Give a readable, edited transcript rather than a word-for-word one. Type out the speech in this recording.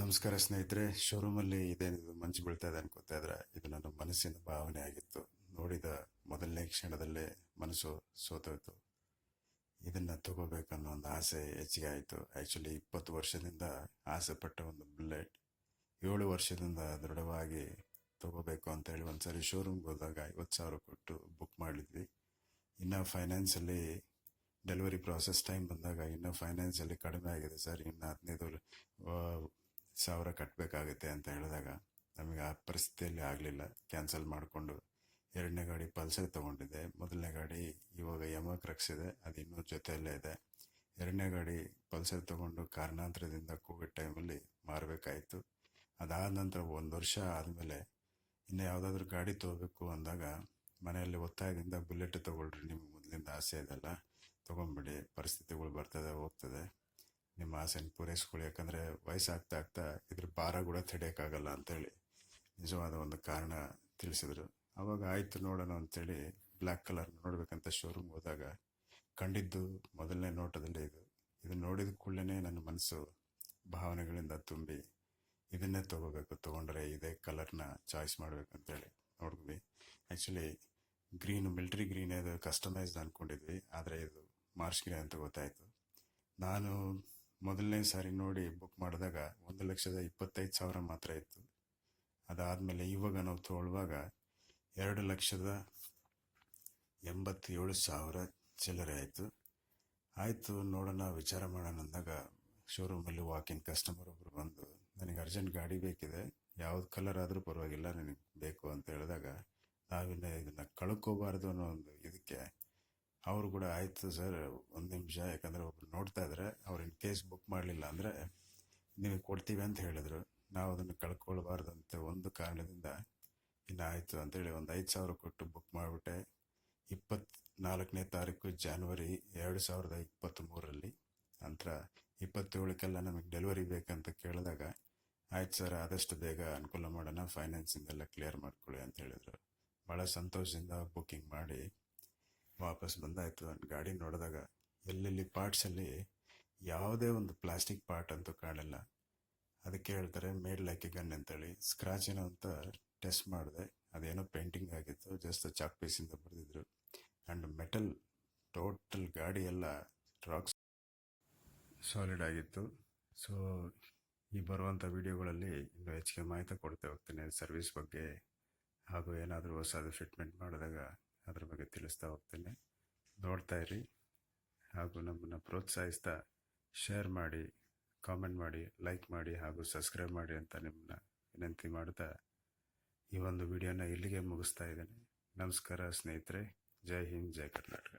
ನಮಸ್ಕಾರ ಸ್ನೇಹಿತರೆ. ಶೋರೂಮಲ್ಲಿ ಇದೇನಿದು ಮಂಜು ಬೀಳ್ತಾ ಇದೆ ಅನ್ಕೋತಾ ಇದ್ರೆ ಇದು ನನ್ನ ಮನಸ್ಸಿನ ಭಾವನೆ ಆಗಿತ್ತು. ನೋಡಿದ ಮೊದಲನೇ ಕ್ಷಣದಲ್ಲೇ ಮನಸ್ಸು ಸೋತೋಯ್ತು. ಇದನ್ನ ತಗೋಬೇಕನ್ನೋ ಒಂದು ಆಸೆ ಹೆಚ್ಚಿಗೆ ಆಯಿತು. ಆ್ಯಕ್ಚುಲಿ 20 ವರ್ಷದಿಂದ ಆಸೆ ಪಟ್ಟ ಒಂದು ಬುಲೆಟ್ 7 ವರ್ಷದಿಂದ ದೃಢವಾಗಿ ತಗೋಬೇಕು ಅಂತೇಳಿ ಒಂದ್ಸರಿ ಶೋರೂಮ್ಗೆ ಹೋದಾಗ 50,000 ಕೊಟ್ಟು ಬುಕ್ ಮಾಡಿದ್ವಿ. ಇನ್ನು ಫೈನಾನ್ಸಲ್ಲಿ ಡೆಲಿವರಿ ಪ್ರಾಸೆಸ್ ಟೈಮ್ ಬಂದಾಗ ಇನ್ನು ಫೈನಾನ್ಸಲ್ಲಿ ಕಡಿಮೆ ಆಗಿದೆ ಸರ್, ಇನ್ನು 15,000 ಕಟ್ಟಬೇಕಾಗುತ್ತೆ ಅಂತ ಹೇಳಿದಾಗ ನಮಗೆ ಆ ಪರಿಸ್ಥಿತಿಯಲ್ಲಿ ಆಗಲಿಲ್ಲ. ಕ್ಯಾನ್ಸಲ್ ಮಾಡಿಕೊಂಡು ಎರಡನೇ ಗಾಡಿ ಪಲ್ಸರ್ ತೊಗೊಂಡಿದ್ದೆ. ಮೊದಲನೇ ಗಾಡಿ ಇವಾಗ ಯಮಕ್ ರಕ್ಸ್ ಇದೆ, ಅದು ಇನ್ನೂ ಜೊತೆಯಲ್ಲೇ ಇದೆ. ಎರಡನೇ ಗಾಡಿ ಪಲ್ಸರ್ ತೊಗೊಂಡು ಕಾರಣಾಂತರದಿಂದ ಕೋವಿಡ್ ಟೈಮಲ್ಲಿ ಮಾರಬೇಕಾಯಿತು. ಅದಾದ ನಂತರ 1 ವರ್ಷ ಆದಮೇಲೆ ಇನ್ನು ಯಾವುದಾದ್ರೂ ಗಾಡಿ ತೊಗೋಬೇಕು ಅಂದಾಗ ಮನೆಯಲ್ಲಿ ಒತ್ತಾಯದಿಂದ ಬುಲೆಟ್ ತೊಗೊಳ್ರಿ, ನಿಮ್ಗೆ ಮೊದಲಿಂದ ಆಸೆ ಇದೆಲ್ಲ ತೊಗೊಂಬಿಡಿ, ಪರಿಸ್ಥಿತಿಗಳು ಬರ್ತದೆ ಹೋಗ್ತದೆ, ನಿಮ್ಮ ಆಸೆನ ಪೂರೈಸ್ಕೊಳ್ಳಿ, ಯಾಕಂದರೆ ವಯಸ್ಸಾಗ್ತಾ ಆಗ್ತಾ ಇದ್ರ ಭಾರ ಕೂಡ ತಡೆಯೋಕ್ಕಾಗಲ್ಲ ಅಂತೇಳಿ ನಿಜವಾದ ಒಂದು ಕಾರಣ ತಿಳಿಸಿದ್ರು. ಅವಾಗ ಆಯಿತು ನೋಡೋಣ ಅಂತೇಳಿ ಬ್ಲ್ಯಾಕ್ ಕಲರ್ ನೋಡ್ಬೇಕಂತ ಶೋರೂಮ್ಗೆ ಹೋದಾಗ ಕಂಡಿದ್ದು ಮೊದಲನೇ ನೋಟದಲ್ಲಿ ಇದು ನೋಡಿದ ಕೂಡಲೇ ನನ್ನ ಮನಸ್ಸು ಭಾವನೆಗಳಿಂದ ತುಂಬಿ ಇದನ್ನೇ ತೊಗೊಂಡ್ರೆ ಇದೇ ಕಲರ್ನ ಚಾಯ್ಸ್ ಮಾಡ್ಬೇಕಂತೇಳಿ ನೋಡಿದ್ವಿ. ಆ್ಯಕ್ಚುಲಿ ಗ್ರೀನು ಮಿಲ್ಟ್ರಿ ಗ್ರೀನ್ ಇದು ಕಸ್ಟಮೈಸ್ಡ್ ಅಂದ್ಕೊಂಡಿದ್ವಿ, ಆದರೆ ಇದು ಮಾರ್ಚ್ ಗ್ರೀನ್ ಅಂತ ಗೊತ್ತಾಯಿತು. ನಾನು ಮೊದಲನೇ ಸಾರಿ ನೋಡಿ ಬುಕ್ ಮಾಡಿದಾಗ 1,25,000 ಮಾತ್ರ ಇತ್ತು. ಅದಾದಮೇಲೆ ಇವಾಗ ನಾವು ತೊಗೊಳ್ಳುವಾಗ 2,87,000 ಚಿಲ್ಲರೆ ಆಯಿತು. ಆಯಿತು ನೋಡೋಣ ವಿಚಾರ ಮಾಡೋಣ ಅಂದಾಗ ಶೋರೂಮಲ್ಲಿ ವಾಕಿನ್ ಕಸ್ಟಮರ್ ಒಬ್ಬರು ಬಂದು, ನನಗೆ ಅರ್ಜೆಂಟ್ ಗಾಡಿ ಬೇಕಿದೆ, ಯಾವ್ದು ಕಲರ್ ಆದರೂ ಪರವಾಗಿಲ್ಲ ನನಗೆ ಬೇಕು ಅಂತ ಹೇಳಿದಾಗ ನಾವಿನ್ನು ಇದನ್ನು ಕಳ್ಕೋಬಾರ್ದು ಅನ್ನೋ ಒಂದು ಇದಕ್ಕೆ ಅವರು ಕೂಡ ಆಯಿತು ಸರ್ 1 ನಿಮಿಷ, ಯಾಕಂದರೆ ಒಬ್ರು ನೋಡ್ತಾ ಇದ್ದಾರೆ, ಅವ್ರು ಇನ್ ಕೇಸ್ ಬುಕ್ ಮಾಡಲಿಲ್ಲ ಅಂದರೆ ನಿಮಗೆ ಕೊಡ್ತೀವಿ ಅಂತ ಹೇಳಿದ್ರು. ನಾವು ಅದನ್ನು ಕಳ್ಕೊಳ್ಬಾರ್ದು ಅಂತ ಒಂದು ಕಾರಣದಿಂದ ಇನ್ನು ಆಯಿತು ಅಂತೇಳಿ ಒಂದು 5,000 ಕೊಟ್ಟು ಬುಕ್ ಮಾಡಿಬಿಟ್ಟೆ. 24ನೇ ತಾರೀಕು ಜಾನ್ವರಿ 2023ರಲ್ಲಿ. ನಂತರ 27ಕ್ಕೆಲ್ಲ ನಮಗೆ ಡೆಲಿವರಿ ಬೇಕಂತ ಕೇಳಿದಾಗ ಆಯ್ತು ಸರ್ ಆದಷ್ಟು ಬೇಗ ಅನುಕೂಲ ಮಾಡೋಣ, ಫೈನಾನ್ಸಿಂದೆಲ್ಲ ಕ್ಲಿಯರ್ ಮಾಡ್ಕೊಳ್ಳಿ ಅಂತ ಹೇಳಿದರು. ಭಾಳ ಸಂತೋಷದಿಂದ ಬುಕ್ಕಿಂಗ್ ಮಾಡಿ ವಾಪಸ್ ಬಂದಾಯಿತು. ಗಾಡಿ ನೋಡಿದಾಗ ಎಲ್ಲೆಲ್ಲಿ ಪಾರ್ಟ್ಸಲ್ಲಿ ಯಾವುದೇ ಒಂದು ಪ್ಲಾಸ್ಟಿಕ್ ಪಾರ್ಟ್ ಅಂತೂ ಕಾಣಲ್ಲ. ಅದಕ್ಕೆ ಹೇಳ್ತಾರೆ ಮೇಡ್ ಲೈಕ್ ಎ ಗನ್ ಅಂತೇಳಿ. ಸ್ಕ್ರಾಚ್ ಏನೋ ಅಂತ ಟೆಸ್ಟ್ ಮಾಡಿದೆ, ಅದೇನೋ ಪೇಂಟಿಂಗ್ ಆಗಿತ್ತು, ಜಸ್ಟ್ ಚಾಕ್ ಪೀಸಿಂದ ಬರೆದಿದ್ರು. ಆ್ಯಂಡ್ ಮೆಟಲ್ ಟೋಟಲ್ ಗಾಡಿ ಎಲ್ಲ ರಾಕ್ ಸಾಲಿಡ್ ಆಗಿತ್ತು. ಸೊ ಈ ಬರುವಂಥ ವಿಡಿಯೋಗಳಲ್ಲಿ ಇನ್ನೂ ಹೆಚ್ಚಿಗೆ ಮಾಹಿತಿ ಕೊಡ್ತಾ ಹೋಗ್ತೇನೆ ಸರ್ವಿಸ್ ಬಗ್ಗೆ, ಹಾಗೂ ಏನಾದರೂ ಹೊಸದು ಫಿಟ್ಮೆಂಟ್ ಮಾಡಿದಾಗ ಅದ್ರ ಬಗ್ಗೆ ತಿಳಿಸ್ತಾ ಹೋಗ್ತೇನೆ. ನೋಡ್ತಾ ಇರಿ ಹಾಗೂ ನಮ್ಮನ್ನು ಪ್ರೋತ್ಸಾಹಿಸ್ತಾ ಶೇರ್ ಮಾಡಿ, ಕಾಮೆಂಟ್ ಮಾಡಿ, ಲೈಕ್ ಮಾಡಿ ಹಾಗೂ ಸಬ್ಸ್ಕ್ರೈಬ್ ಮಾಡಿ ಅಂತ ನಿಮ್ಮನ್ನ ವಿನಂತಿ ಮಾಡ್ತಾ ಈ ಒಂದು ವಿಡಿಯೋನ ಇಲ್ಲಿಗೆ ಮುಗಿಸ್ತಾ ಇದ್ದೇನೆ. ನಮಸ್ಕಾರ ಸ್ನೇಹಿತರೆ. ಜೈ ಹಿಂದ್, ಜೈ ಕರ್ನಾಟಕ.